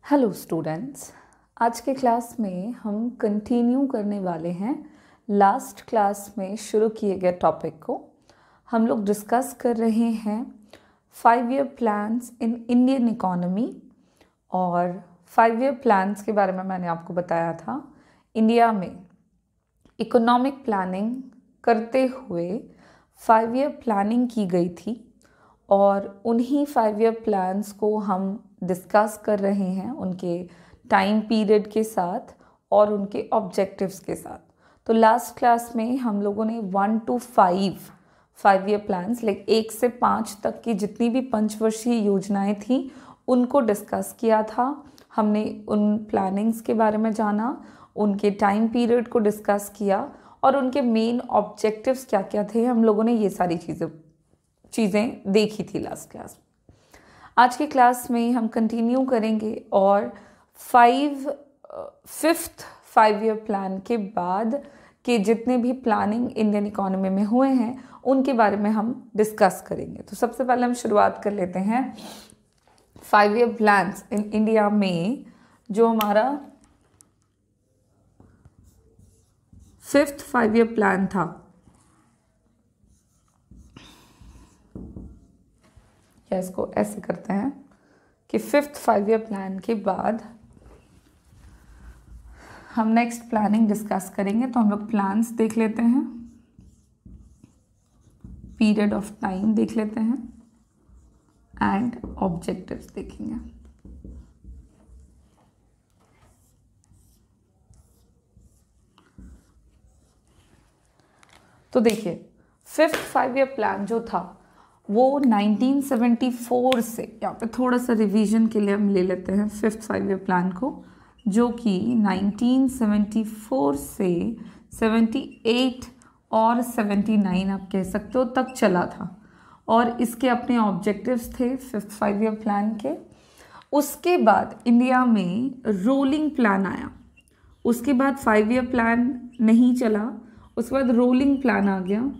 Hello students, आज के class में हम कंटिन्यू करने वाले हैं लास्ट क्लास में शुरू किए गए टॉपिक को। हम लोग डिस्कस कर रहे हैं 5 year plans in Indian economy. और 5 ईयर प्लान्स के बारे में मैंने आपको बताया था। इंडिया में इकोनॉमिक प्लानिंग करते हुए 5 ईयर प्लानिंग की गई थी और उन्हीं 5 ईयर प्लान्स को हम डिस्कस कर रहे हैं उनके टाइम पीरियड के साथ और उनके ऑब्जेक्टिव्स के साथ। तो लास्ट क्लास में हम लोगों ने 1 to 5 ईयर प्लान्स, लाइक 1 से 5 तक की जितनी भी पंचवर्षीय योजनाएं थी उनको डिस्कस किया था। हमने उन प्लानिंग्स के बारे में जाना, उनके टाइम पीरियड को डिस्कस किया और उनके मेन ऑब्जेक्टिव्स क्या क्या थे। हम लोगों ने ये सारी चीज़ें देखी थी लास्ट क्लास में। आज की क्लास में हम कंटिन्यू करेंगे और 5th 5 ईयर प्लान के बाद के जितने भी प्लानिंग इंडियन इकोनॉमी में हुए हैं उनके बारे में हम डिस्कस करेंगे। तो सबसे पहले हम शुरुआत कर लेते हैं 5 ईयर प्लान्स इन इंडिया में। जो हमारा 5th 5 ईयर प्लान था, या इसको ऐसे करते हैं कि 5th 5 ईयर प्लान के बाद हम नेक्स्ट प्लानिंग डिस्कस करेंगे। तो हम लोग प्लान्स देख लेते हैं, पीरियड ऑफ टाइम देख लेते हैं एंड ऑब्जेक्टिव्स देखेंगे। तो देखिए 5th 5 ईयर प्लान जो था वो 1974 से, यहाँ पे थोड़ा सा रिवीजन के लिए हम ले लेते हैं 5th 5 ईयर प्लान को, जो कि 1974 से 78 और 79 आप कह सकते हो तक चला था। और इसके अपने ऑब्जेक्टिव्स थे 5th 5 ईयर प्लान के। उसके बाद इंडिया में रोलिंग प्लान आया। उसके बाद 5 ईयर प्लान नहीं चला, उसके बाद रोलिंग प्लान आ गया।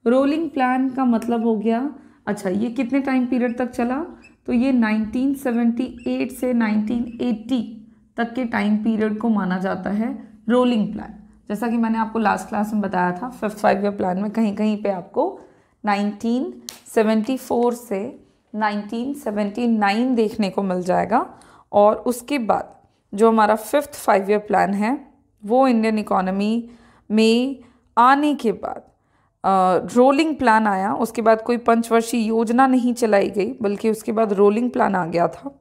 रोलिंग प्लान का मतलब हो गया, अच्छा ये कितने टाइम पीरियड तक चला, तो ये 1978 से 1980 तक के टाइम पीरियड को माना जाता है रोलिंग प्लान। जैसा कि मैंने आपको लास्ट क्लास में बताया था 5th 5 ईयर प्लान में कहीं कहीं पे आपको 1974 से 1979 देखने को मिल जाएगा। और उसके बाद जो हमारा 5th 5 ईयर प्लान है वो इंडियन इकोनॉमी में आने के बाद रोलिंग प्लान आया। उसके बाद कोई पंचवर्षीय योजना नहीं चलाई गई, बल्कि उसके बाद रोलिंग प्लान आ गया था।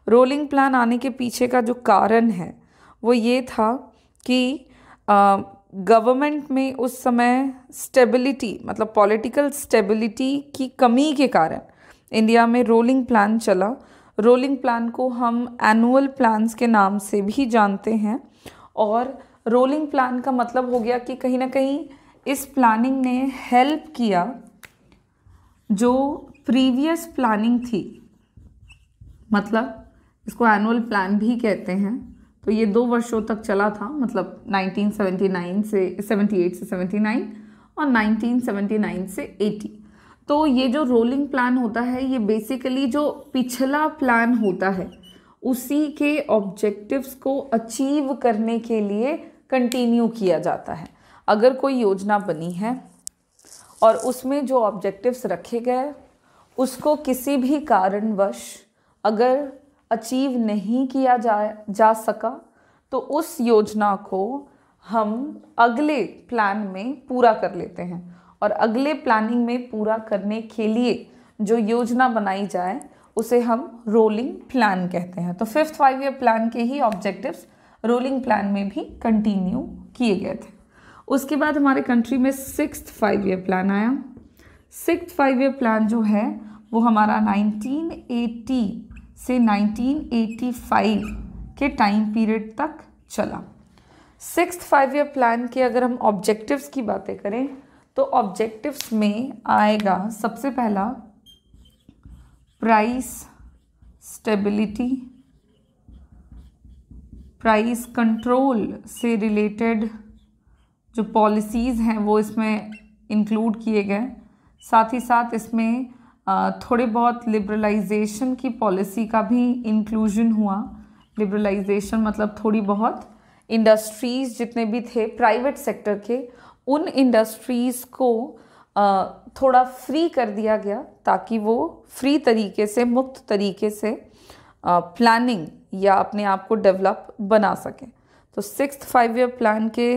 रोलिंग प्लान आने के पीछे का जो कारण है वो ये था कि गवर्नमेंट में उस समय स्टेबिलिटी, मतलब पॉलिटिकल स्टेबिलिटी की कमी के कारण इंडिया में रोलिंग प्लान चला। रोलिंग प्लान को हम एनुअल प्लान्स के नाम से भी जानते हैं। और रोलिंग प्लान का मतलब हो गया कि कहीं ना कहीं इस प्लानिंग ने हेल्प किया जो प्रीवियस प्लानिंग थी, मतलब इसको एनुअल प्लान भी कहते हैं। तो ये 2 वर्षों तक चला था, मतलब 1979 से 78 से 79 और 1979 से 80। तो ये जो रोलिंग प्लान होता है ये बेसिकली जो पिछला प्लान होता है उसी के ऑब्जेक्टिव्स को अचीव करने के लिए कंटिन्यू किया जाता है। अगर कोई योजना बनी है और उसमें जो ऑब्जेक्टिव्स रखे गए उसको किसी भी कारणवश अगर अचीव नहीं किया जा सका तो उस योजना को हम अगले प्लान में पूरा कर लेते हैं। और अगले प्लानिंग में पूरा करने के लिए जो योजना बनाई जाए उसे हम रोलिंग प्लान कहते हैं। तो 5th 5 ईयर प्लान के ही ऑब्जेक्टिव्स रोलिंग प्लान में भी कंटिन्यू किए गए थे। उसके बाद हमारे कंट्री में 6th 5 ईयर प्लान आया। 6th 5 ईयर प्लान जो है वो हमारा 1980 से 1985 के टाइम पीरियड तक चला। 6th 5 ईयर प्लान के अगर हम ऑब्जेक्टिव्स की बातें करें तो ऑब्जेक्टिव्स में आएगा सबसे पहला प्राइस स्टेबिलिटी, प्राइस कंट्रोल से रिलेटेड जो पॉलिसीज़ हैं वो इसमें इंक्लूड किए गए। साथ ही साथ इसमें थोड़े बहुत लिबरलाइजेशन की पॉलिसी का भी इंक्लूजन हुआ, लिबरलाइजेशन मतलब थोड़ी बहुत इंडस्ट्रीज़ जितने भी थे प्राइवेट सेक्टर के, उन इंडस्ट्रीज़ को थोड़ा फ्री कर दिया गया ताकि वो फ्री तरीके से, मुक्त तरीके से प्लानिंग या अपने आप को डेवलप बना सकें। तो 6th 5 ईयर प्लान के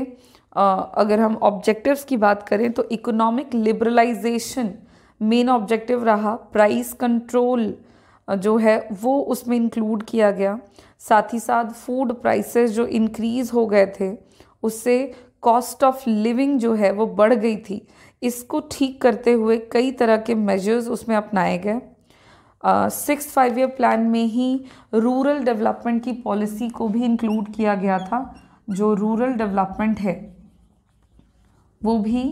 अगर हम ऑब्जेक्टिव्स की बात करें तो इकोनॉमिक लिबरलाइजेशन मेन ऑब्जेक्टिव रहा। प्राइस कंट्रोल जो है वो उसमें इंक्लूड किया गया। साथ ही साथ फूड प्राइसेस जो इंक्रीज़ हो गए थे, उससे कॉस्ट ऑफ लिविंग जो है वो बढ़ गई थी, इसको ठीक करते हुए कई तरह के मेजर्स उसमें अपनाए गए। 6th 5 ईयर प्लान में ही रूरल डेवलपमेंट की पॉलिसी को भी इंक्लूड किया गया था। जो रूरल डेवलपमेंट है वो भी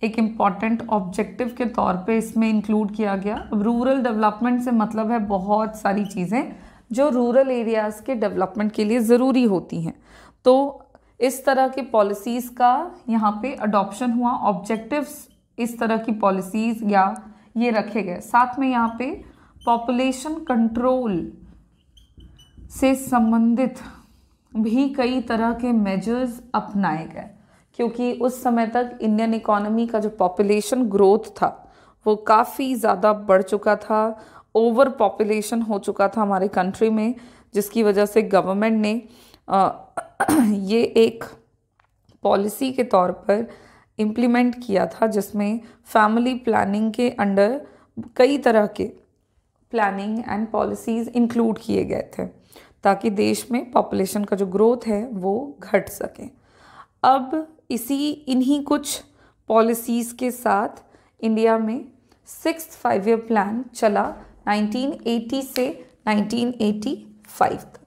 एक इम्पॉर्टेंट ऑब्जेक्टिव के तौर पे इसमें इंक्लूड किया गया। रूरल डेवलपमेंट से मतलब है बहुत सारी चीज़ें जो रूरल एरियाज़ के डेवलपमेंट के लिए ज़रूरी होती हैं। तो इस तरह के पॉलिसीज़ का यहाँ पे अडॉप्शन हुआ। ऑब्जेक्टिव्स इस तरह की पॉलिसीज़ या ये रखे गए। साथ में यहाँ पे पॉपुलेशन कंट्रोल से संबंधित भी कई तरह के मेजर्स अपनाए गए, क्योंकि उस समय तक इंडियन इकोनॉमी का जो पॉपुलेशन ग्रोथ था वो काफ़ी ज़्यादा बढ़ चुका था। ओवर पॉपुलेशन हो चुका था हमारे कंट्री में, जिसकी वजह से गवर्नमेंट ने ये एक पॉलिसी के तौर पर इम्प्लीमेंट किया था, जिसमें फैमिली प्लानिंग के अंडर कई तरह के प्लानिंग एंड पॉलिसीज़ इंक्लूड किए गए थे ताकि देश में पॉपुलेशन का जो ग्रोथ है वो घट सके। अब इन्हीं कुछ पॉलिसीज़ के साथ इंडिया में 6th 5 ईयर प्लान चला 1980 से 1985 तक।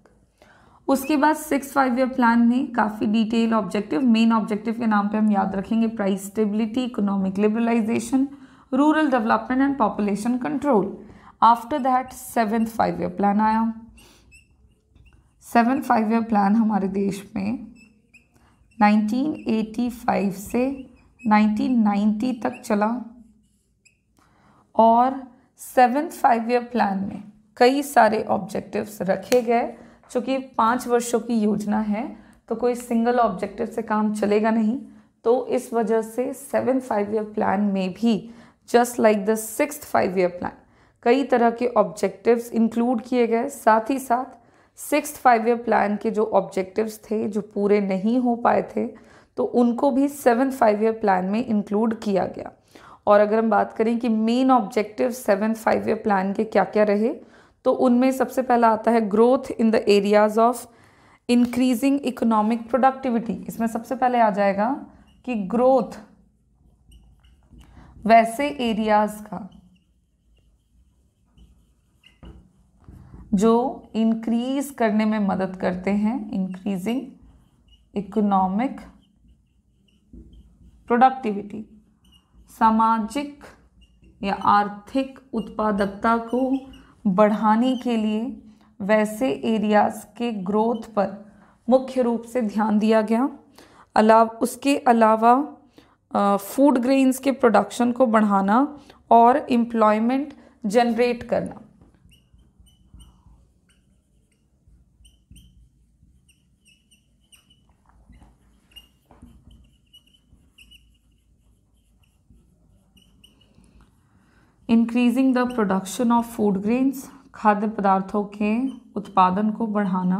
उसके बाद 6th 5 ईयर प्लान में काफ़ी डिटेल ऑब्जेक्टिव, मेन ऑब्जेक्टिव के नाम पे हम याद रखेंगे price stability, economic liberalisation, rural development and population control. After that 7th 5 year plan आया। 7th 5 ईयर प्लान हमारे देश में 1985 से 1990 तक चला और 7th 5 ईयर प्लान में कई सारे ऑब्जेक्टिव्स रखे गए। चूँकि 5 वर्षों की योजना है तो कोई सिंगल ऑब्जेक्टिव से काम चलेगा नहीं, तो इस वजह से 7th 5 ईयर प्लान में भी just like the 6th 5 year plan कई तरह के ऑब्जेक्टिव्स इंक्लूड किए गए। साथ ही साथ 6th 5 ईयर प्लान के जो ऑब्जेक्टिव्स थे जो पूरे नहीं हो पाए थे, तो उनको भी 7th 5 ईयर प्लान में इंक्लूड किया गया। और अगर हम बात करें कि main objective 7th 5 year plan के क्या क्या रहे, तो उनमें सबसे पहला आता है growth in the areas of increasing economic productivity. इसमें सबसे पहले आ जाएगा कि ग्रोथ वैसे एरियाज का जो इंक्रीज करने में मदद करते हैं, इंक्रीजिंग इकोनॉमिक प्रोडक्टिविटी, सामाजिक या आर्थिक उत्पादकता को बढ़ाने के लिए वैसे एरियाज के ग्रोथ पर मुख्य रूप से ध्यान दिया गया। उसके अलावा फूड ग्रेन्स के प्रोडक्शन को बढ़ाना और एम्प्लॉयमेंट जनरेट करना। Increasing the production of food grains, खाद्य पदार्थों के उत्पादन को बढ़ाना।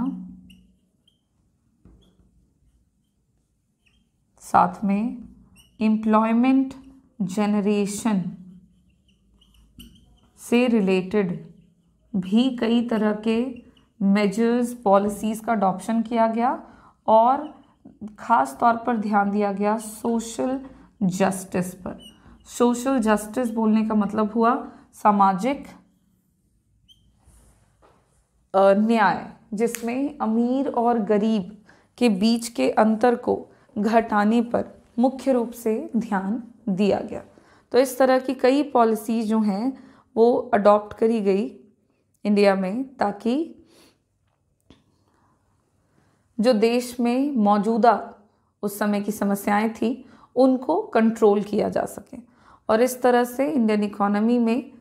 साथ में एम्प्लॉयमेंट जनरेशन से रिलेटेड भी कई तरह के मेजर्स, पॉलिसीज़ का अडॉप्शन किया गया और ख़ास तौर पर ध्यान दिया गया सोशल जस्टिस पर। सोशल जस्टिस बोलने का मतलब हुआ सामाजिक न्याय, जिसमें अमीर और गरीब के बीच के अंतर को घटाने पर मुख्य रूप से ध्यान दिया गया। तो इस तरह की कई पॉलिसीज जो हैं वो अडॉप्ट करी गई इंडिया में, ताकि जो देश में मौजूदा उस समय की समस्याएं थी उनको कंट्रोल किया जा सके। और इस तरह से इंडियन इकोनॉमी में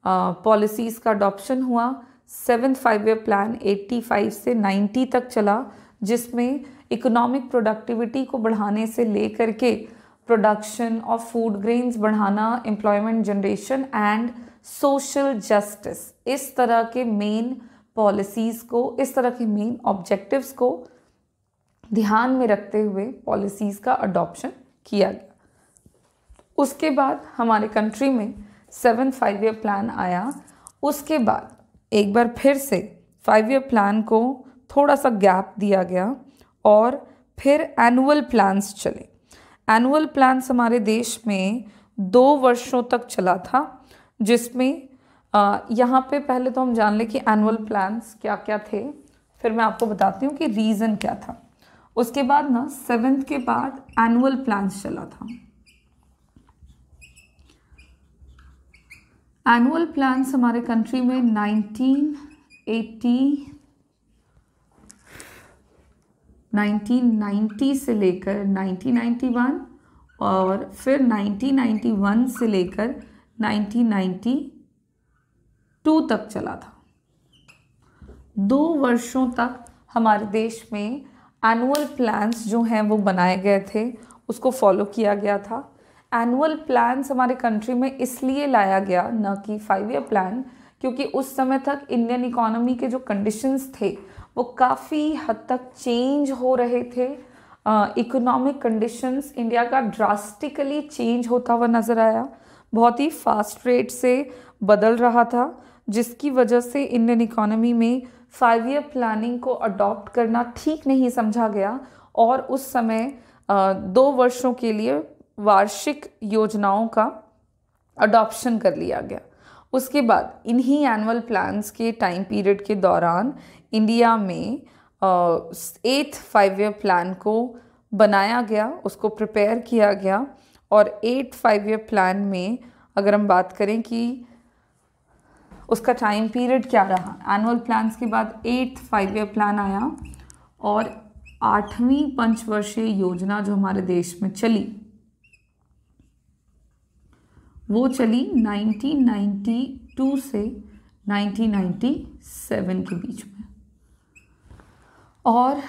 पॉलिसीज़ का अडॉप्शन हुआ। सेवन्थ 5 ईयर प्लान 85 से 90 तक चला, जिसमें इकोनॉमिक प्रोडक्टिविटी को बढ़ाने से लेकर के प्रोडक्शन ऑफ फूड ग्रेन्स बढ़ाना, employment generation and social justice, इस तरह के मेन पॉलिसीज़ को, इस तरह के मेन ऑब्जेक्टिव्स को ध्यान में रखते हुए पॉलिसीज़ का अडॉप्शन किया गया। उसके बाद हमारे कंट्री में सेवन्थ 5 ईयर प्लान आया। उसके बाद एक बार फिर से 5 ईयर प्लान को थोड़ा सा गैप दिया गया और फिर एनुअल प्लान्स चले। एनुअल प्लान्स हमारे देश में 2 वर्षों तक चला था, जिसमें यहाँ पे पहले तो हम जान लें कि एनुअल प्लान्स क्या क्या थे, फिर मैं आपको बताती हूँ कि रीज़न क्या था। उसके बाद ना 7th के बाद एनुअल प्लान्स चला था। एनुअल प्लान्स हमारे कंट्री में 1990 से लेकर 1991 और फिर 1991 से लेकर 1992 तक चला था। 2 वर्षों तक हमारे देश में एनुअल प्लान्स जो हैं वो बनाए गए थे, उसको फॉलो किया गया था। एनुअल प्लान्स हमारे कंट्री में इसलिए लाया गया, न कि 5 ईयर प्लान, क्योंकि उस समय तक इंडियन इकोनॉमी के जो कंडीशंस थे वो काफ़ी हद तक चेंज हो रहे थे। इकोनॉमिक कंडीशंस इंडिया का ड्रास्टिकली चेंज होता हुआ नज़र आया, बहुत ही फास्ट रेट से बदल रहा था, जिसकी वजह से इंडियन इकोनॉमी में 5 ईयर प्लानिंग को अडॉप्ट करना ठीक नहीं समझा गया और उस समय 2 वर्षों के लिए वार्षिक योजनाओं का अडॉप्शन कर लिया गया। उसके बाद इन्हीं एनुअल प्लान्स के टाइम पीरियड के दौरान इंडिया में 8th 5 ईयर प्लान को बनाया गया, उसको प्रिपेयर किया गया। और 8th 5 ईयर प्लान में अगर हम बात करें कि उसका टाइम पीरियड क्या रहा, एनुअल प्लान्स के बाद 8th 5 ईयर प्लान आया और 8वीं पंचवर्षीय योजना जो हमारे देश में चली वो चली 1992 से 1997 के बीच में। और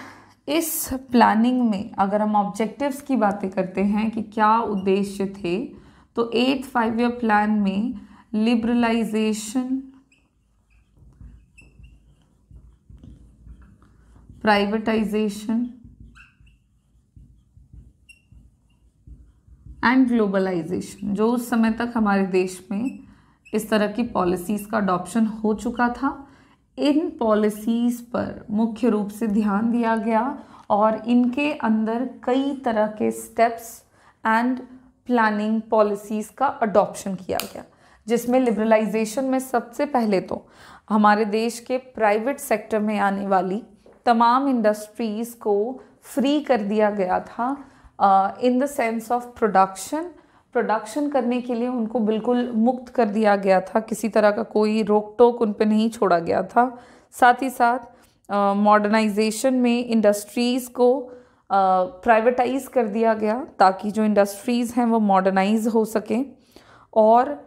इस प्लानिंग में अगर हम ऑब्जेक्टिव्स की बातें करते हैं कि क्या उद्देश्य थे, तो 8th 5 ईयर प्लान में लिबरलाइजेशन, प्राइवेटाइजेशन एंड ग्लोबलाइजेशन, जो उस समय तक हमारे देश में इस तरह की पॉलिसीज़ का अडॉप्शन हो चुका था, इन पॉलिसीज़ पर मुख्य रूप से ध्यान दिया गया और इनके अंदर कई तरह के स्टेप्स एंड प्लानिंग पॉलिसीज़ का अडॉप्शन किया गया, जिसमें लिबरलाइजेशन में सबसे पहले तो हमारे देश के प्राइवेट सेक्टर में आने वाली तमाम इंडस्ट्रीज़ को फ्री कर दिया गया था। In the sense of production करने के लिए उनको बिल्कुल मुक्त कर दिया गया था, किसी तरह का कोई रोक टोक उन पे नहीं छोड़ा गया था। साथ ही साथ मॉडर्नाइजेशन में इंडस्ट्रीज़ को प्राइवेटाइज कर दिया गया ताकि जो इंडस्ट्रीज़ हैं वो मॉडर्नाइज हो सकें। और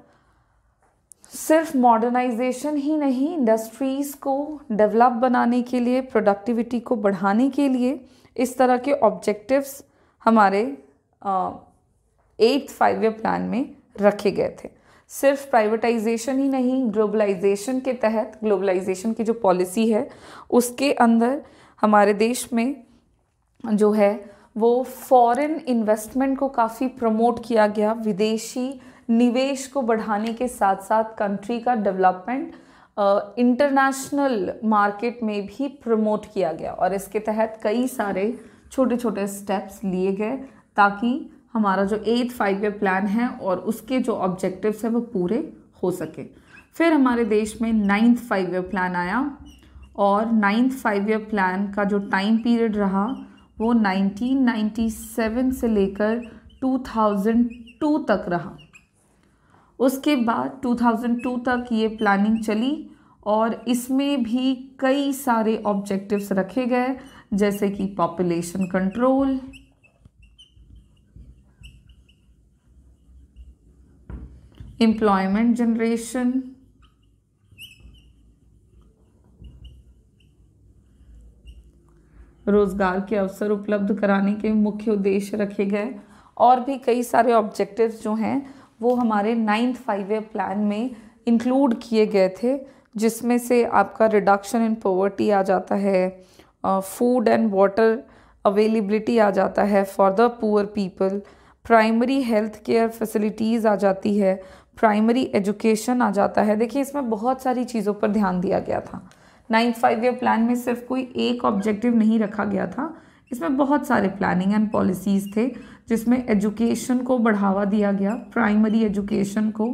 सिर्फ मॉडर्नाइजेशन ही नहीं, इंडस्ट्रीज़ को डेवलप बनाने के लिए, प्रोडक्टिविटी को बढ़ाने के लिए इस तरह के ऑब्जेक्टिव्स हमारे 8th 5 ईयर प्लान में रखे गए थे। सिर्फ प्राइवेटाइजेशन ही नहीं, ग्लोबलाइजेशन के तहत, ग्लोबलाइजेशन की जो पॉलिसी है उसके अंदर हमारे देश में जो है वो फॉरेन इन्वेस्टमेंट को काफ़ी प्रमोट किया गया। विदेशी निवेश को बढ़ाने के साथ साथ कंट्री का डेवलपमेंट इंटरनेशनल मार्केट में भी प्रमोट किया गया और इसके तहत कई सारे छोटे छोटे स्टेप्स लिए गए ताकि हमारा जो 8th 5 ईयर प्लान है और उसके जो ऑब्जेक्टिव्स हैं वो पूरे हो सके। फिर हमारे देश में 9th 5 ईयर प्लान आया और 9th 5 ईयर प्लान का जो टाइम पीरियड रहा वो 1997 से लेकर 2002 तक रहा। उसके बाद 2002 तक ये प्लानिंग चली और इसमें भी कई सारे ऑब्जेक्टिव्स रखे गए, जैसे कि पॉपुलेशन कंट्रोल, एम्प्लॉयमेंट जनरेशन, रोज़गार के अवसर उपलब्ध कराने के मुख्य उद्देश्य रखे गए। और भी कई सारे ऑब्जेक्टिव्स जो हैं वो हमारे 9th 5 ईयर प्लान में इंक्लूड किए गए थे, जिसमें से आपका रिडक्शन इन पॉवर्टी आ जाता है, फूड एंड वाटर अवेलेबिलिटी आ जाता है for the poor people, primary health care facilities आ जाती है, प्राइमरी एजुकेशन आ जाता है। देखिए इसमें बहुत सारी चीज़ों पर ध्यान दिया गया था। 9th 5 ईयर प्लान में सिर्फ कोई एक ऑब्जेक्टिव नहीं रखा गया था, इसमें बहुत सारे प्लानिंग एंड पॉलिसीज़ थे, जिसमें एजुकेशन को बढ़ावा दिया गया, प्राइमरी एजुकेशन को।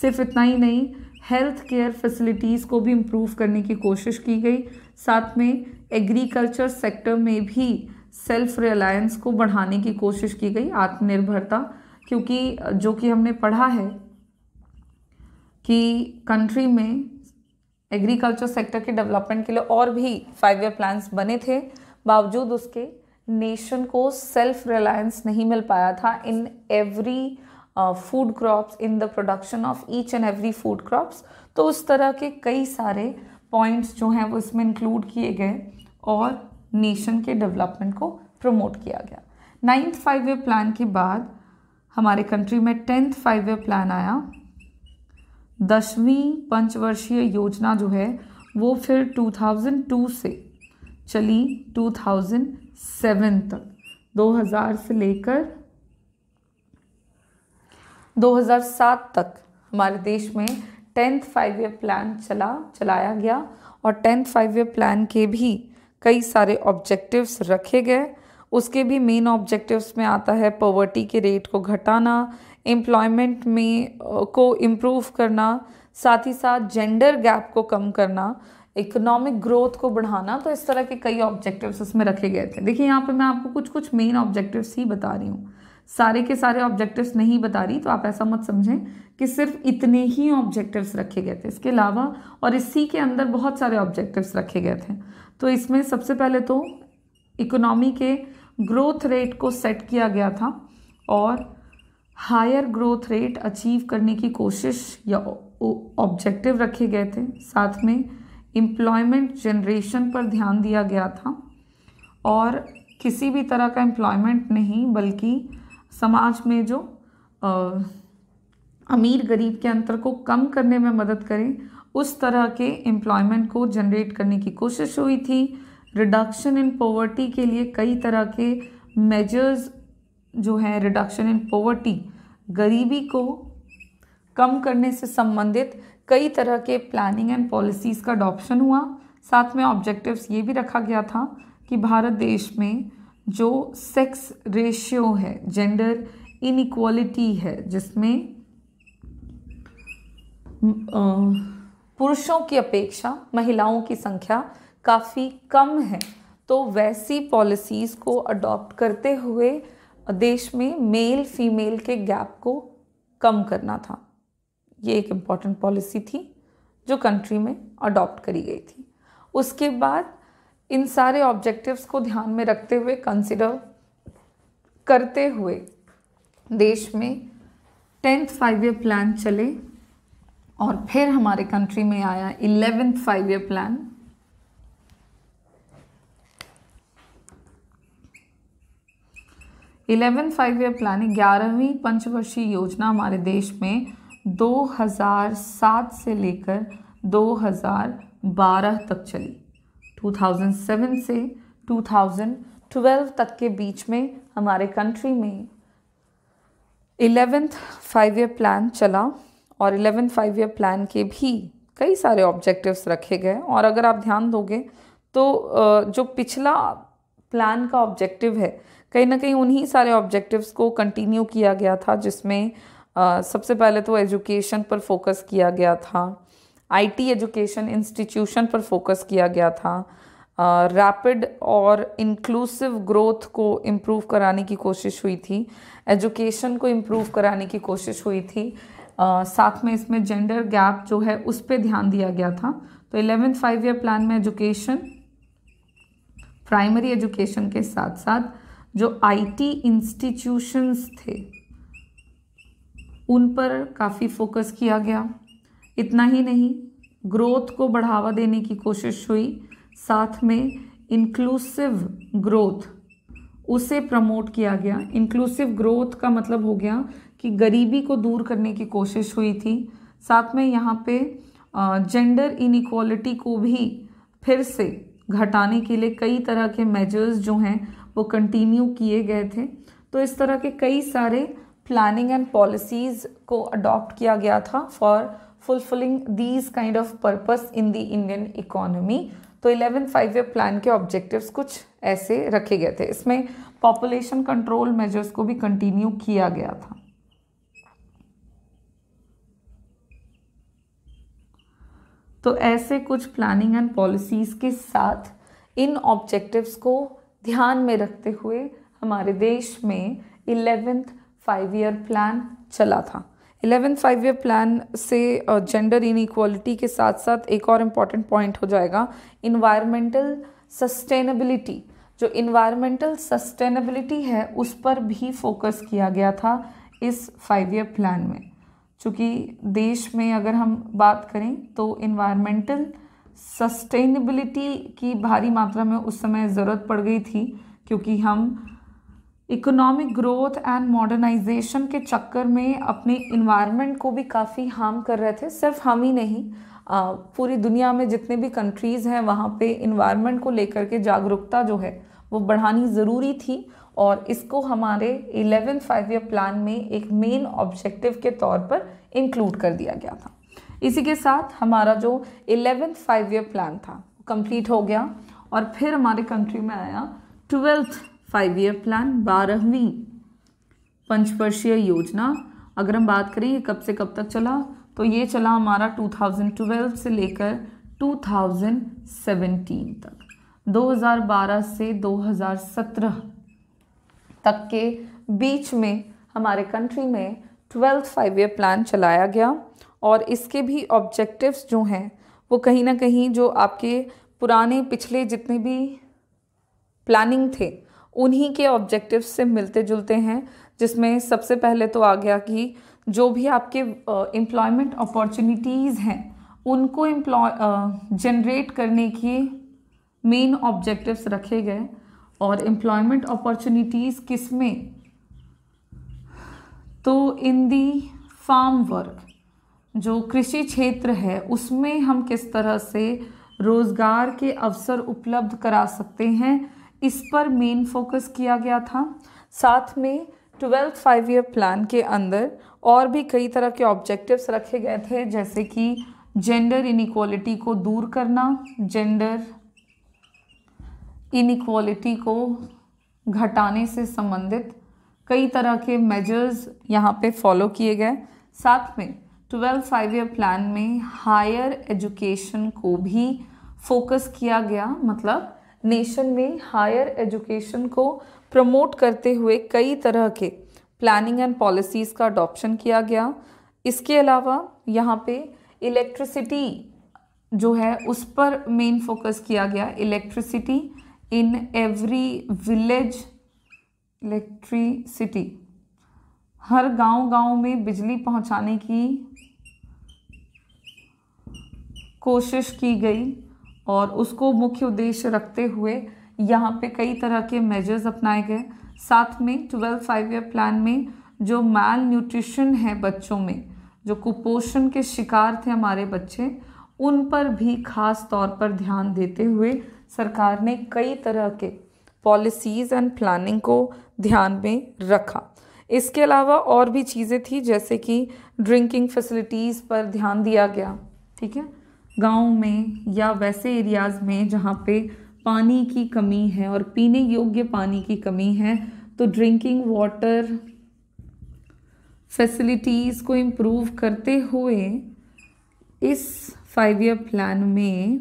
सिर्फ इतना ही नहीं, हेल्थ केयर फैसिलिटीज़ को भी इम्प्रूव करने की कोशिश की गई। साथ में एग्रीकल्चर सेक्टर में भी सेल्फ रिलायंस को बढ़ाने की कोशिश की गई, आत्मनिर्भरता। क्योंकि जो कि हमने पढ़ा है कि कंट्री में एग्रीकल्चर सेक्टर के डेवलपमेंट के लिए और भी 5 ईयर प्लान्स बने थे, बावजूद उसके नेशन को सेल्फ रिलायंस नहीं मिल पाया था in every food crops, in the production of each and every food crops. तो उस तरह के कई सारे पॉइंट्स जो हैं वो इसमें इंक्लूड किए गए और नेशन के डेवलपमेंट को प्रमोट किया गया। 9th 5 ईयर प्लान के बाद हमारे कंट्री में 10th 5 ईयर प्लान आया। 10वीं पंचवर्षीय योजना जो है वो फिर 2002 से चली 2007 तक, 2000 से लेकर 2007 तक हमारे देश में 10th 5 ईयर प्लान चलाया गया। और 10th 5 ईयर प्लान के भी कई सारे ऑब्जेक्टिव्स रखे गए। उसके भी मेन ऑब्जेक्टिव्स में आता है पॉवर्टी के रेट को घटाना, एम्प्लॉयमेंट में को इम्प्रूव करना, साथ ही साथ जेंडर गैप को कम करना, इकोनॉमिक ग्रोथ को बढ़ाना। तो इस तरह के कई ऑब्जेक्टिव्स उसमें रखे गए थे। देखिए यहाँ पे मैं आपको कुछ मेन ऑब्जेक्टिव्स ही बता रही हूँ, सारे के सारे ऑब्जेक्टिव्स नहीं बता रही, तो आप ऐसा मत समझें कि सिर्फ इतने ही ऑब्जेक्टिव्स रखे गए थे। इसके अलावा और इसी के अंदर बहुत सारे ऑब्जेक्टिव्स रखे गए थे। तो इसमें सबसे पहले तो इकोनॉमी के ग्रोथ रेट को सेट किया गया था और हायर ग्रोथ रेट अचीव करने की कोशिश या ऑब्जेक्टिव रखे गए थे। साथ में एम्प्लॉयमेंट जनरेशन पर ध्यान दिया गया था और किसी भी तरह का एम्प्लॉयमेंट नहीं, बल्कि समाज में जो अमीर गरीब के अंतर को कम करने में मदद करें, उस तरह के एम्प्लॉयमेंट को जनरेट करने की कोशिश हुई थी। रिडक्शन इन पॉवर्टी के लिए कई तरह के मेजर्स जो हैं, रिडक्शन इन पॉवर्टी, गरीबी को कम करने से संबंधित कई तरह के प्लानिंग एंड पॉलिसीज़ का अडॉप्शन हुआ। साथ में ऑब्जेक्टिव्स ये भी रखा गया था कि भारत देश में जो सेक्स रेशियो है, जेंडर इनइक्वालिटी है, जिसमें पुरुषों की अपेक्षा महिलाओं की संख्या काफ़ी कम है, तो वैसी पॉलिसीज़ को अडॉप्ट करते हुए देश में मेल फीमेल के गैप को कम करना था। ये एक इम्पॉर्टेंट पॉलिसी थी जो कंट्री में अडॉप्ट करी गई थी। उसके बाद इन सारे ऑब्जेक्टिव्स को ध्यान में रखते हुए, कंसिडर करते हुए देश में 10th 5 ईयर प्लान चले और फिर हमारे कंट्री में आया 11th 5 year plan. Eleventh 5 year plan 11वीं पंचवर्षीय योजना हमारे देश में 2007 से लेकर 2012 तक चली। 2007 से 2012 तक के बीच में हमारे कंट्री में 11th 5 ईयर प्लान चला और 11th 5 ईयर प्लान के भी कई सारे ऑब्जेक्टिव्स रखे गए। और अगर आप ध्यान दोगे तो जो पिछला प्लान का ऑब्जेक्टिव है, कहीं ना कहीं उन्हीं सारे ऑब्जेक्टिव्स को कंटिन्यू किया गया था, जिसमें सबसे पहले तो एजुकेशन पर फोकस किया गया था, आईटी एजुकेशन इंस्टीट्यूशन पर फोकस किया गया था, रैपिड और इंक्लूसिव ग्रोथ को इम्प्रूव कराने की कोशिश हुई थी, एजुकेशन को इम्प्रूव कराने की कोशिश हुई थी। साथ में इसमें जेंडर गैप जो है उस पर ध्यान दिया गया था। तो 11th 5 ईयर प्लान में एजुकेशन, प्राइमरी एजुकेशन के साथ साथ जो आईटी इंस्टीट्यूशंस थे उन पर काफ़ी फोकस किया गया। इतना ही नहीं, ग्रोथ को बढ़ावा देने की कोशिश हुई, साथ में इंक्लूसिव ग्रोथ उसे प्रमोट किया गया। इंक्लूसिव ग्रोथ का मतलब हो गया कि गरीबी को दूर करने की कोशिश हुई थी। साथ में यहाँ पे जेंडर इनइक्वालिटी को भी फिर से घटाने के लिए कई तरह के मेजर्स जो हैं वो कंटिन्यू किए गए थे। तो इस तरह के कई सारे प्लानिंग एंड पॉलिसीज़ को अडॉप्ट किया गया था for fulfilling these kind of purpose in the Indian economy. तो 11th 5-year प्लान के ऑब्जेक्टिव्स कुछ ऐसे रखे गए थे। इसमें पॉपुलेशन कंट्रोल मेजर्स को भी कंटिन्यू किया गया था। तो ऐसे कुछ प्लानिंग एंड पॉलिसीज़ के साथ इन ऑब्जेक्टिव्स को ध्यान में रखते हुए हमारे देश में 11th 5-year प्लान चला था। 11th 5-year प्लान से जेंडर इनइक्वालिटी के साथ साथ एक और इम्पॉर्टेंट पॉइंट हो जाएगा इन्वायरमेंटल सस्टेनेबिलिटी। जो इन्वायरमेंटल सस्टेनेबिलिटी है उस पर भी फोकस किया गया था इस 5-year प्लान में। चूँकि देश में अगर हम बात करें तो इन्वायरमेंटल सस्टेनेबिलिटी की भारी मात्रा में उस समय ज़रूरत पड़ गई थी, क्योंकि हम इकोनॉमिक ग्रोथ एंड मॉडर्नाइजेशन के चक्कर में अपने इन्वायरमेंट को भी काफ़ी हार्म कर रहे थे। सिर्फ हम ही नहीं, पूरी दुनिया में जितने भी कंट्रीज़ हैं वहाँ पे इन्वायरमेंट को लेकर के जागरूकता जो है वो बढ़ानी ज़रूरी थी, और इसको हमारे 11th 5-year प्लान में एक मेन ऑब्जेक्टिव के तौर पर इंक्लूड कर दिया गया था। इसी के साथ हमारा जो 11th 5-year प्लान था वो कंप्लीट हो गया, और फिर हमारे कंट्री में आया 12th 5-year प्लान, 12वीं पंचवर्षीय योजना। अगर हम बात करें ये कब से कब तक चला, तो ये चला हमारा 2012 से लेकर 2017 तक। 2012 से 2017 तक के बीच में हमारे कंट्री में 12th 5-year प्लान चलाया गया, और इसके भी ऑब्जेक्टिव्स जो हैं वो कहीं ना कहीं जो आपके पुराने पिछले जितने भी प्लानिंग थे उन्हीं के ऑब्जेक्टिव्स से मिलते जुलते हैं। जिसमें सबसे पहले तो आ गया कि जो भी आपके एम्प्लॉयमेंट अपॉर्चुनिटीज़ हैं उनको जनरेट करने की मेन ऑब्जेक्टिव्स रखे गए। और एम्प्लॉयमेंट अपॉर्चुनिटीज़ किस में, तो इन दी फार्म वर्क, जो कृषि क्षेत्र है उसमें हम किस तरह से रोज़गार के अवसर उपलब्ध करा सकते हैं, इस पर मेन फोकस किया गया था। साथ में 12th 5-year प्लान के अंदर और भी कई तरह के ऑब्जेक्टिव्स रखे गए थे, जैसे कि जेंडर इनइक्वालिटी को दूर करना, जेंडर इनइक्वालिटी को घटाने से संबंधित कई तरह के मेजर्स यहाँ पे फॉलो किए गए। साथ में 12th 5-year प्लान में हायर एजुकेशन को भी फोकस किया गया, मतलब नेशन में हायर एजुकेशन को प्रमोट करते हुए कई तरह के प्लानिंग एंड पॉलिसीज़ का अडॉप्शन किया गया। इसके अलावा यहाँ पे इलेक्ट्रिसिटी जो है उस पर मेन फोकस किया गया। Electricity in every village, electricity, हर गांव में बिजली पहुंचाने की कोशिश की गई, और उसको मुख्य उद्देश्य रखते हुए यहाँ पे कई तरह के मेजर्स अपनाए गए। साथ में 12th 5-year प्लान में जो माल न्यूट्रिशन है बच्चों में, जो कुपोषण के शिकार थे हमारे बच्चे, उन पर भी खास तौर पर ध्यान देते हुए सरकार ने कई तरह के पॉलिसीज़ एंड प्लानिंग को ध्यान में रखा। इसके अलावा और भी चीज़ें थी, जैसे कि ड्रिंकिंग फैसिलिटीज़ पर ध्यान दिया गया। ठीक है, गांव में या वैसे एरियाज़ में जहाँ पे पानी की कमी है और पीने योग्य पानी की कमी है, तो ड्रिंकिंग वाटर फैसिलिटीज़ को इम्प्रूव करते हुए इस 5-year प्लान में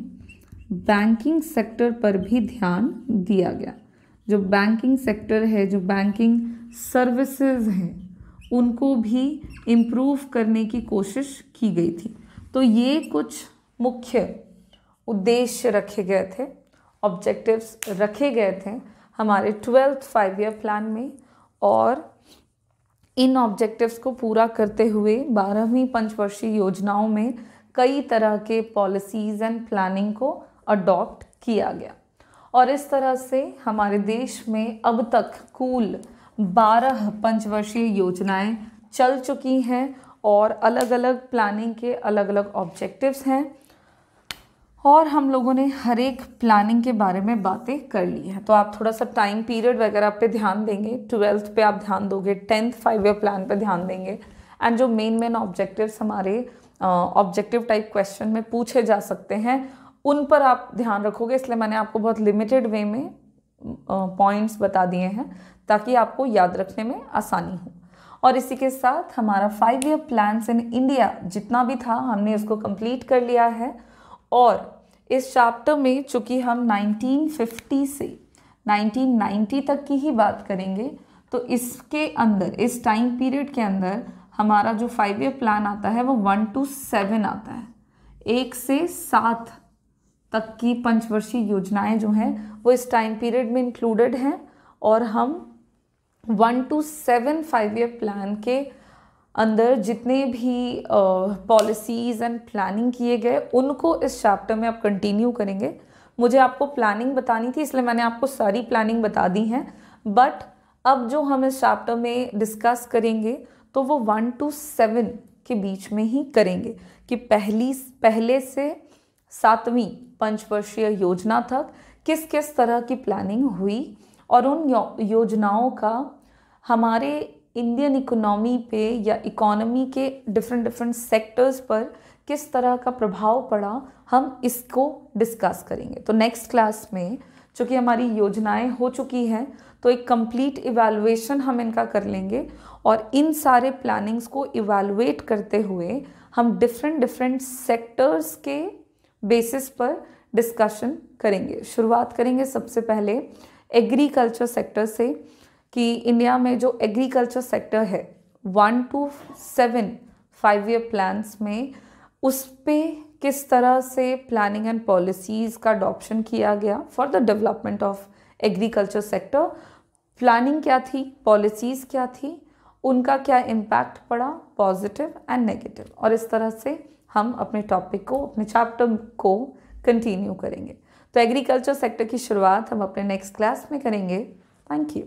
बैंकिंग सेक्टर पर भी ध्यान दिया गया। जो बैंकिंग सेक्टर है, जो बैंकिंग सर्विसेज हैं, उनको भी इम्प्रूव करने की कोशिश की गई थी। तो ये कुछ मुख्य उद्देश्य रखे गए थे, ऑब्जेक्टिव्स रखे गए थे हमारे 12th 5-year प्लान में, और इन ऑब्जेक्टिव्स को पूरा करते हुए 12वीं पंचवर्षीय योजनाओं में कई तरह के पॉलिसीज़ एंड प्लानिंग को अडॉप्ट किया गया। और इस तरह से हमारे देश में अब तक कुल 12 पंचवर्षीय योजनाएं चल चुकी हैं और अलग अलग प्लानिंग के अलग अलग ऑब्जेक्टिव्स हैं और हम लोगों ने हर एक प्लानिंग के बारे में बातें कर ली हैं। तो आप थोड़ा सा टाइम पीरियड वगैरह पे ध्यान देंगे, 12th पे आप ध्यान दोगे, 10th 5 ईयर प्लान पे ध्यान देंगे एंड जो मेन ऑब्जेक्टिव्स हमारे ऑब्जेक्टिव टाइप क्वेश्चन में पूछे जा सकते हैं उन पर आप ध्यान रखोगे। इसलिए मैंने आपको बहुत लिमिटेड वे में पॉइंट्स बता दिए हैं ताकि आपको याद रखने में आसानी हो। और इसी के साथ हमारा 5 ईयर प्लान्स इन इंडिया जितना भी था हमने उसको कंप्लीट कर लिया है। और इस चैप्टर में चूंकि हम 1950 से 1990 तक की ही बात करेंगे तो इसके अंदर, इस टाइम पीरियड के अंदर हमारा जो 5 ईयर प्लान आता है वो 1 to 7 आता है। 1 से 7 तक की पंचवर्षीय योजनाएं जो हैं वो इस टाइम पीरियड में इंक्लूडेड हैं और हम 1 to 7 5 ईयर प्लान के अंदर जितने भी पॉलिसीज़ एंड प्लानिंग किए गए उनको इस चैप्टर में आप कंटिन्यू करेंगे। मुझे आपको प्लानिंग बतानी थी इसलिए मैंने आपको सारी प्लानिंग बता दी हैं, बट अब जो हम इस चैप्टर में डिस्कस करेंगे तो वो 1 to 7 के बीच में ही करेंगे कि पहले से 7वीं पंचवर्षीय योजना तक किस किस तरह की प्लानिंग हुई और उन योजनाओं का हमारे इंडियन इकोनॉमी पे या इकोनॉमी के डिफरेंट सेक्टर्स पर किस तरह का प्रभाव पड़ा, हम इसको डिस्कस करेंगे। तो नेक्स्ट क्लास में चूँकि हमारी योजनाएं हो चुकी हैं तो एक कंप्लीट इवैल्यूएशन हम इनका कर लेंगे और इन सारे प्लानिंग्स को इवैल्यूएट करते हुए हम डिफरेंट सेक्टर्स के बेसिस पर डिस्कशन करेंगे। शुरुआत करेंगे सबसे पहले एग्रीकल्चर सेक्टर से कि इंडिया में जो एग्रीकल्चर सेक्टर है 1 to 7 5 ईयर प्लान्स में उस पे किस तरह से प्लानिंग एंड पॉलिसीज़ का अडॉप्शन किया गया for the development of agriculture sector. Planning क्या थी, पॉलिसीज़ क्या थी, उनका क्या इम्पैक्ट पड़ा, पॉजिटिव एंड नेगेटिव, और इस तरह से हम अपने टॉपिक को, अपने चैप्टर को कंटिन्यू करेंगे। तो एग्रीकल्चर सेक्टर की शुरुआत हम अपने नेक्स्ट क्लास में करेंगे। Thank you.